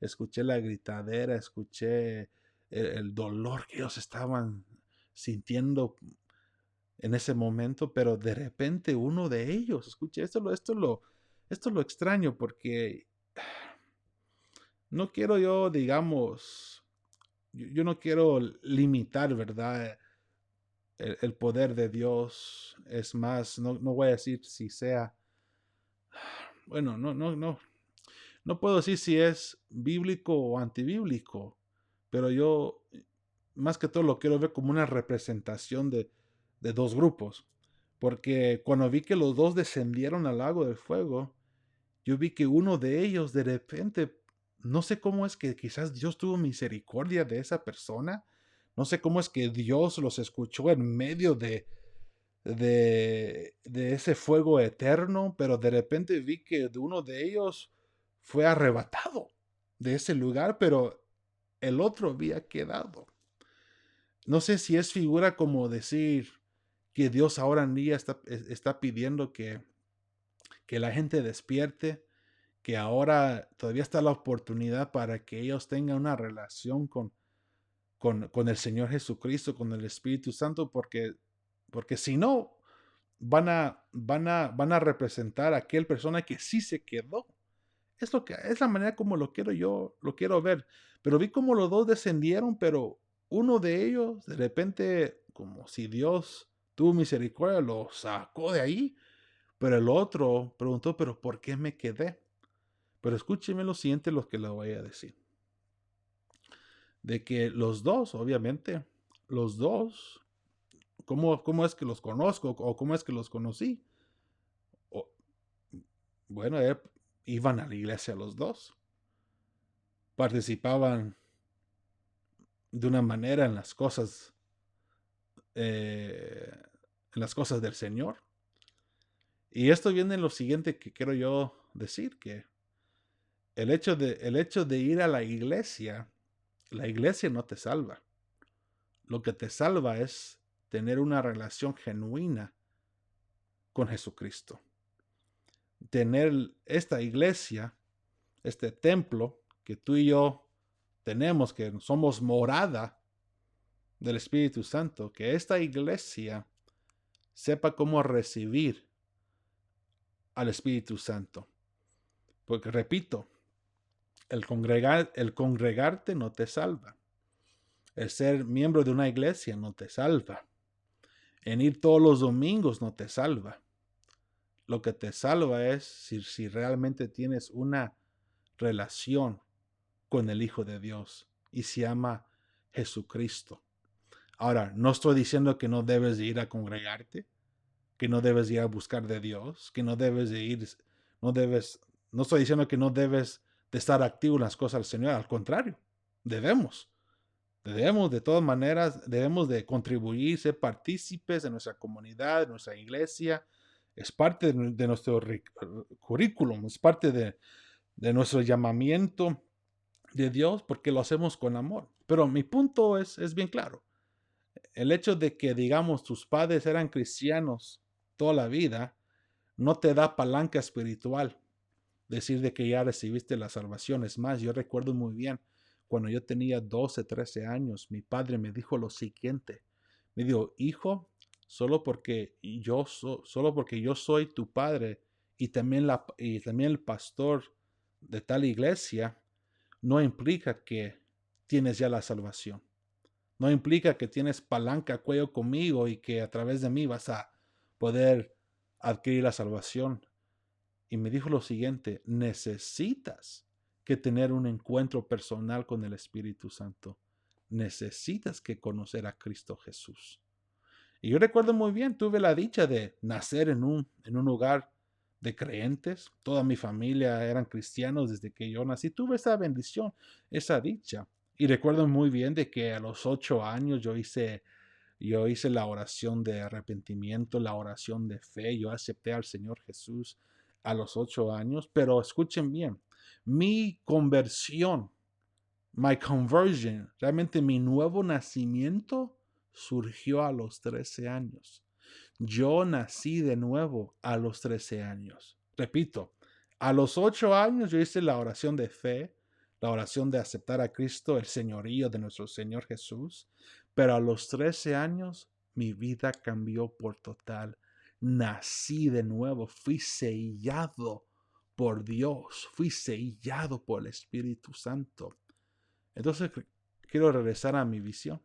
escuché la gritadera, escuché el dolor que ellos estaban sintiendo en ese momento, pero de repente uno de ellos, escuche, esto es lo extraño, porque no quiero yo, digamos, yo no quiero limitar, ¿verdad? El poder de Dios. Es más, no voy a decir si sea, bueno, no puedo decir si es bíblico o antibíblico, pero yo más que todo lo quiero ver como una representación de dos grupos. Porque cuando vi que los dos descendieron al lago del fuego, yo vi que uno de ellos de repente, no sé cómo es que quizás Dios tuvo misericordia de esa persona, no sé cómo es que Dios los escuchó en medio de ese fuego eterno, pero de repente vi que uno de ellos fue arrebatado de ese lugar, pero el otro había quedado. No sé si es figura como decir que Dios ahora en día está pidiendo que la gente despierte, que ahora todavía está la oportunidad para que ellos tengan una relación con el Señor Jesucristo, con el Espíritu Santo, porque si no, van a representar a aquel persona que sí se quedó. Es la manera como lo quiero ver. Pero vi como los dos descendieron, pero uno de ellos, de repente, como si Dios tuvo misericordia, lo sacó de ahí. Pero el otro preguntó, pero ¿por qué me quedé? Pero escúcheme lo siguiente, lo que le voy a decir. De que los dos, obviamente, los dos, ¿cómo es que los conozco o cómo es que los conocí? O- bueno, iban a la iglesia los dos, participaban de una manera eh, en las cosas del Señor. Y esto viene en lo siguiente que quiero yo decir, que el hecho de ir a la iglesia no te salva. Lo que te salva es tener una relación genuina con Jesucristo. Tener esta iglesia, este templo que tú y yo tenemos, que somos morada del Espíritu Santo, que esta iglesia sepa cómo recibir al Espíritu Santo. Porque repito, el congregarte no te salva. El ser miembro de una iglesia no te salva. En ir todos los domingos no te salva. Lo que te salva es si realmente tienes una relación con el Hijo de Dios y se llama Jesucristo. Ahora, no estoy diciendo que no debes de ir a congregarte, que no debes de ir a buscar de Dios, que no debes de ir, no debes, no estoy diciendo que no debes de estar activo en las cosas del Señor, al contrario, debemos. Debemos de todas maneras, debemos de contribuir, ser partícipes de nuestra comunidad, de nuestra iglesia. Es parte de nuestro currículum, es parte de nuestro llamamiento de Dios porque lo hacemos con amor. Pero mi punto es bien claro. El hecho de que, digamos, tus padres eran cristianos toda la vida, no te da palanca espiritual. Decir de que ya recibiste la salvación. Es más, yo recuerdo muy bien, cuando yo tenía 12, 13 años, mi padre me dijo lo siguiente. Me dijo, hijo, solo porque yo soy tu padre y también el pastor de tal iglesia, no implica que tienes ya la salvación. No implica que tienes palanca a cuello conmigo y que a través de mí vas a poder adquirir la salvación. Y me dijo lo siguiente, necesitas que tener un encuentro personal con el Espíritu Santo. necesitas que conocer a Cristo Jesús. Y yo recuerdo muy bien, tuve la dicha de nacer en un hogar de creyentes. Toda mi familia eran cristianos desde que yo nací. Tuve esa bendición, esa dicha. Y recuerdo muy bien de que a los 8 años yo hice la oración de arrepentimiento, la oración de fe. Yo acepté al Señor Jesús a los 8 años. Pero escuchen bien, mi conversión, my conversion, realmente mi nuevo nacimiento surgió a los 13 años. Yo nací de nuevo a los 13 años. Repito, a los 8 años yo hice la oración de fe, la oración de aceptar a Cristo, el señorío de nuestro Señor Jesús, pero a los 13 años mi vida cambió por total. Nací de nuevo, fui sellado por Dios, fui sellado por el Espíritu Santo. Entonces quiero regresar a mi visión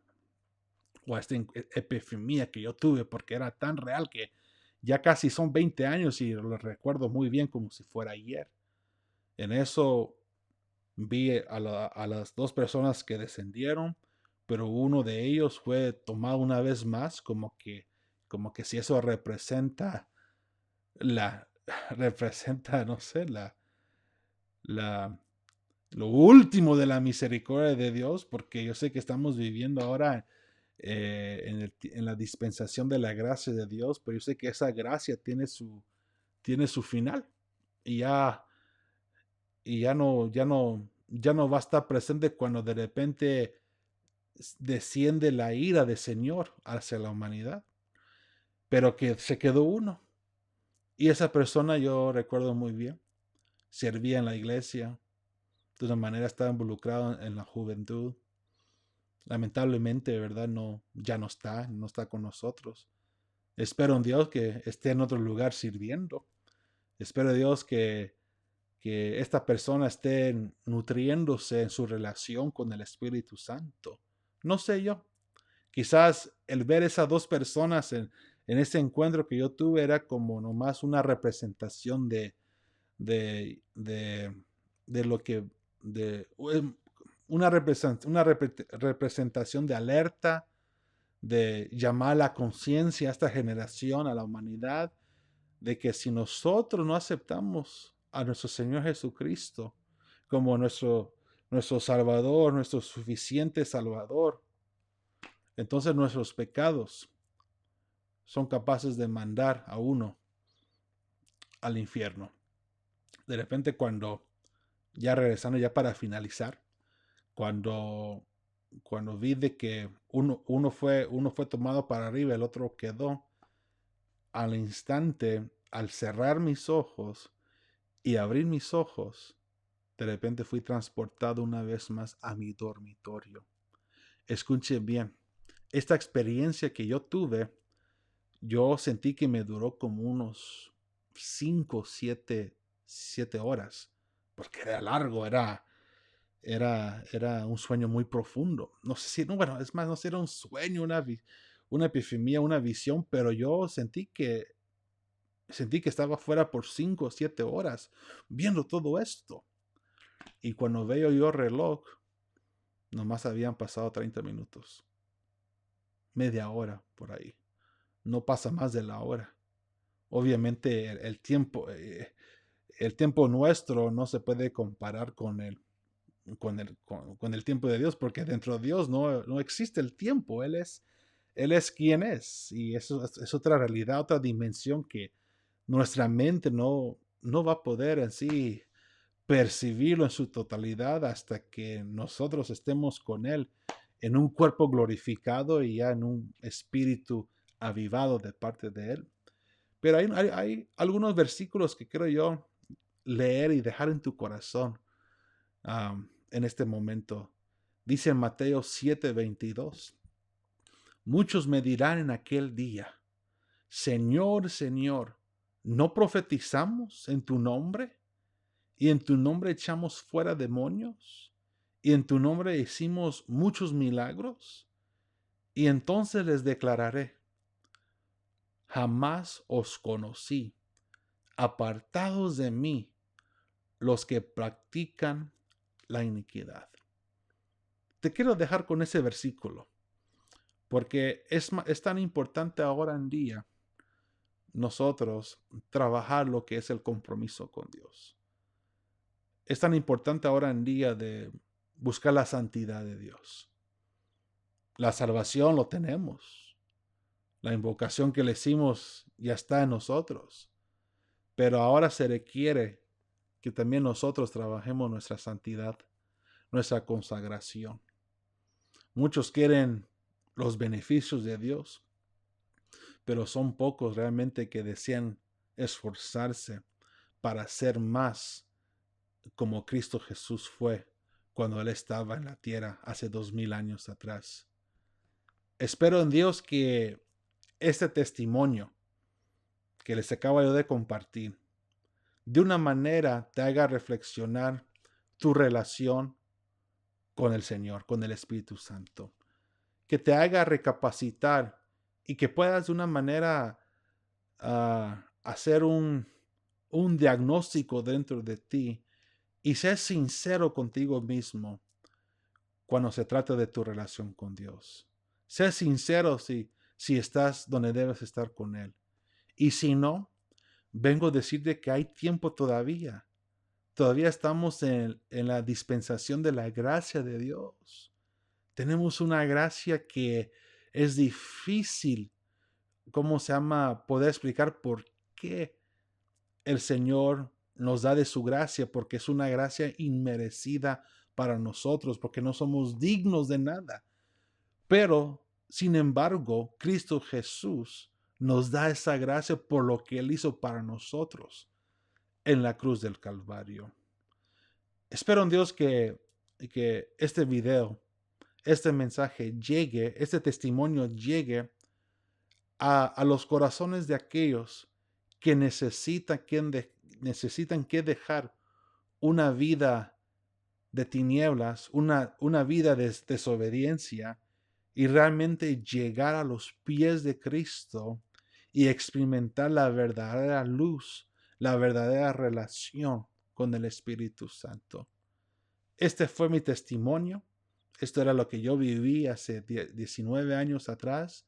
o a esta epifanía que yo tuve porque era tan real que ya casi son 20 años y lo recuerdo muy bien como si fuera ayer. En eso vi a las dos personas que descendieron, pero uno de ellos fue tomado una vez más como que si eso representa la, representa, no sé, la, lo último de la misericordia de Dios, porque yo sé que estamos viviendo ahora en la dispensación de la gracia de Dios, pero yo sé que esa gracia tiene su final y ya no va a estar presente cuando de repente desciende la ira del Señor hacia la humanidad, pero que se quedó uno. Y esa persona yo recuerdo muy bien, servía en la iglesia, de una manera estaba involucrado en la juventud. Lamentablemente, ¿verdad? No, ya no está con nosotros. Espero en Dios que esté en otro lugar sirviendo. Espero en Dios que esta persona esté nutriéndose en su relación con el Espíritu Santo. No sé yo. Quizás el ver esas dos personas en ese encuentro que yo tuve era como nomás una representación de, de lo que, de una representación de alerta, de llamar a la conciencia a esta generación, a la humanidad, de que si nosotros no aceptamos a nuestro Señor Jesucristo como nuestro Salvador, nuestro suficiente Salvador, entonces nuestros pecados son capaces de mandar a uno al infierno. De repente cuando, ya regresando ya para finalizar, cuando, cuando vi de que uno fue tomado para arriba, el otro quedó, al instante, al cerrar mis ojos y abrir mis ojos, de repente fui transportado una vez más a mi dormitorio. Escuchen bien, esta experiencia que yo tuve, yo sentí que me duró como unos 5, 7 horas, porque era largo, era un sueño muy profundo. No sé si, no, bueno, es más, no sé si era un sueño, una epifanía, una visión, pero yo sentí que estaba fuera por 5 o 7 horas viendo todo esto. Y cuando veo yo el reloj, nomás habían pasado 30 minutos, media hora por ahí. No pasa más de la hora. Obviamente el tiempo nuestro no se puede comparar con el tiempo de Dios, porque dentro de Dios no existe el tiempo. Él es quien es. Y eso es otra realidad, otra dimensión que nuestra mente no va a poder en sí percibirlo en su totalidad hasta que nosotros estemos con Él en un cuerpo glorificado y ya en un espíritu avivado de parte de Él. Pero hay algunos versículos que quiero yo leer y dejar en tu corazón en este momento. Dice en Mateo 7:22, muchos me dirán en aquel día, Señor, Señor, ¿no profetizamos en tu nombre? ¿Y en tu nombre echamos fuera demonios? ¿Y en tu nombre hicimos muchos milagros? Y entonces les declararé, jamás os conocí, apartados de mí, los que practican la iniquidad. te quiero dejar con ese versículo, porque es tan importante ahora en día nosotros trabajar lo que es el compromiso con Dios. Es tan importante ahora en día de buscar la santidad de Dios. La salvación lo tenemos. La invocación que le hicimos ya está en nosotros. Pero ahora se requiere que también nosotros trabajemos nuestra santidad, nuestra consagración. Muchos quieren los beneficios de Dios, pero son pocos realmente que desean esforzarse para ser más como Cristo Jesús fue cuando Él estaba en la tierra hace 2000 años atrás. Espero en Dios que este testimonio que les acabo yo de compartir de una manera te haga reflexionar tu relación con el Señor, con el Espíritu Santo. Que te haga recapacitar y que puedas de una manera hacer un diagnóstico dentro de ti y ser sincero contigo mismo cuando se trata de tu relación con Dios. Sé sincero si estás donde debes estar con Él. Y si no, vengo a decirte que hay tiempo todavía. Todavía estamos en la dispensación de la gracia de Dios. Tenemos una gracia que es difícil, ¿cómo se llama? Poder explicar por qué el Señor nos da de su gracia, porque es una gracia inmerecida para nosotros, porque no somos dignos de nada. Pero, sin embargo, Cristo Jesús nos da esa gracia por lo que Él hizo para nosotros en la cruz del Calvario. Espero en Dios que este video, este mensaje llegue, este testimonio llegue a los corazones de aquellos que necesitan que dejar una vida de tinieblas, una vida de desobediencia y realmente llegar a los pies de Cristo y experimentar la verdadera luz, la verdadera relación con el Espíritu Santo. Este fue mi testimonio. Esto era lo que yo viví hace 19 años atrás.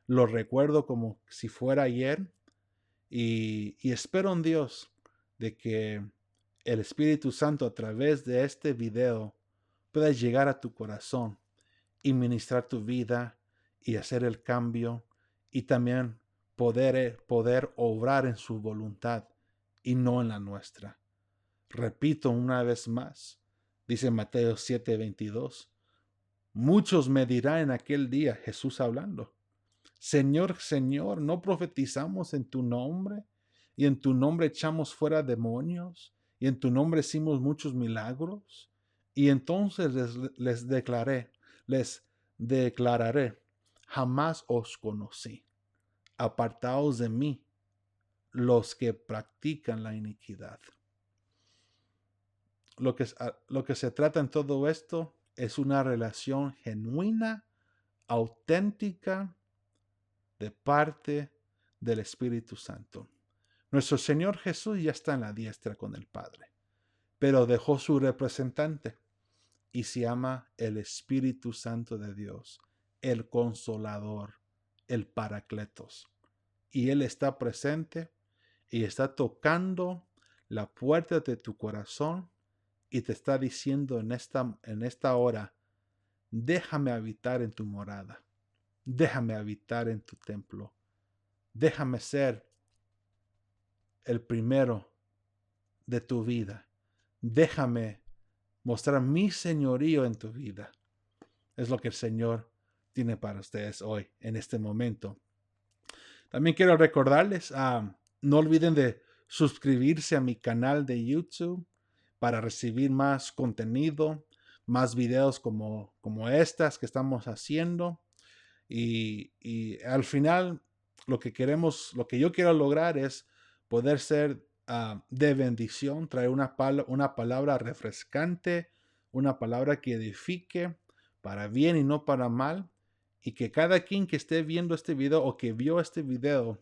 Lo recuerdo como si fuera ayer y espero en Dios de que el Espíritu Santo a través de este video pueda llegar a tu corazón y ministrar tu vida y hacer el cambio y también poder obrar en su voluntad y no en la nuestra. Repito una vez más, dice Mateo 7:22, muchos me dirán en aquel día, Jesús hablando, Señor, Señor, ¿no profetizamos en tu nombre? Y en tu nombre echamos fuera demonios, y en tu nombre hicimos muchos milagros. Y entonces les declararé, jamás os conocí. Apartaos de mí, los que practican la iniquidad. Lo que se trata en todo esto es una relación genuina, auténtica, de parte del Espíritu Santo. Nuestro Señor Jesús ya está en la diestra con el Padre, pero dejó su representante y se llama el Espíritu Santo de Dios, el Consolador, el Paracletos. Y Él está presente y está tocando la puerta de tu corazón y te está diciendo en esta hora, déjame habitar en tu morada, déjame habitar en tu templo, déjame ser el primero de tu vida. Déjame mostrar mi señorío en tu vida. Es lo que el Señor tiene para ustedes hoy, en este momento. También quiero recordarles, no olviden de suscribirse a mi canal de YouTube para recibir más contenido, más videos como estas que estamos haciendo. Y al final, lo que yo quiero lograr es poder ser de bendición, traer una palabra refrescante, una palabra que edifique para bien y no para mal, y que cada quien que esté viendo este video o que vio este video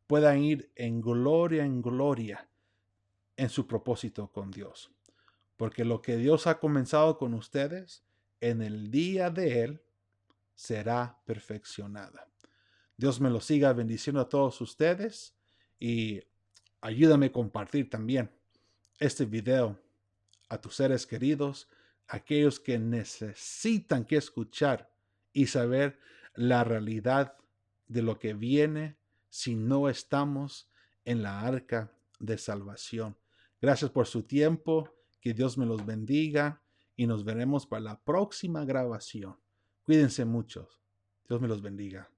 puedan ir en gloria en su propósito con Dios. Porque lo que Dios ha comenzado con ustedes, en el día de Él será perfeccionada. Dios me lo siga bendiciendo a todos ustedes y ayúdame a compartir también este video a tus seres queridos, aquellos que necesitan que escuchar y saber la realidad de lo que viene si no estamos en la arca de salvación. Gracias por su tiempo, que Dios me los bendiga y nos veremos para la próxima grabación. Cuídense mucho. Dios me los bendiga.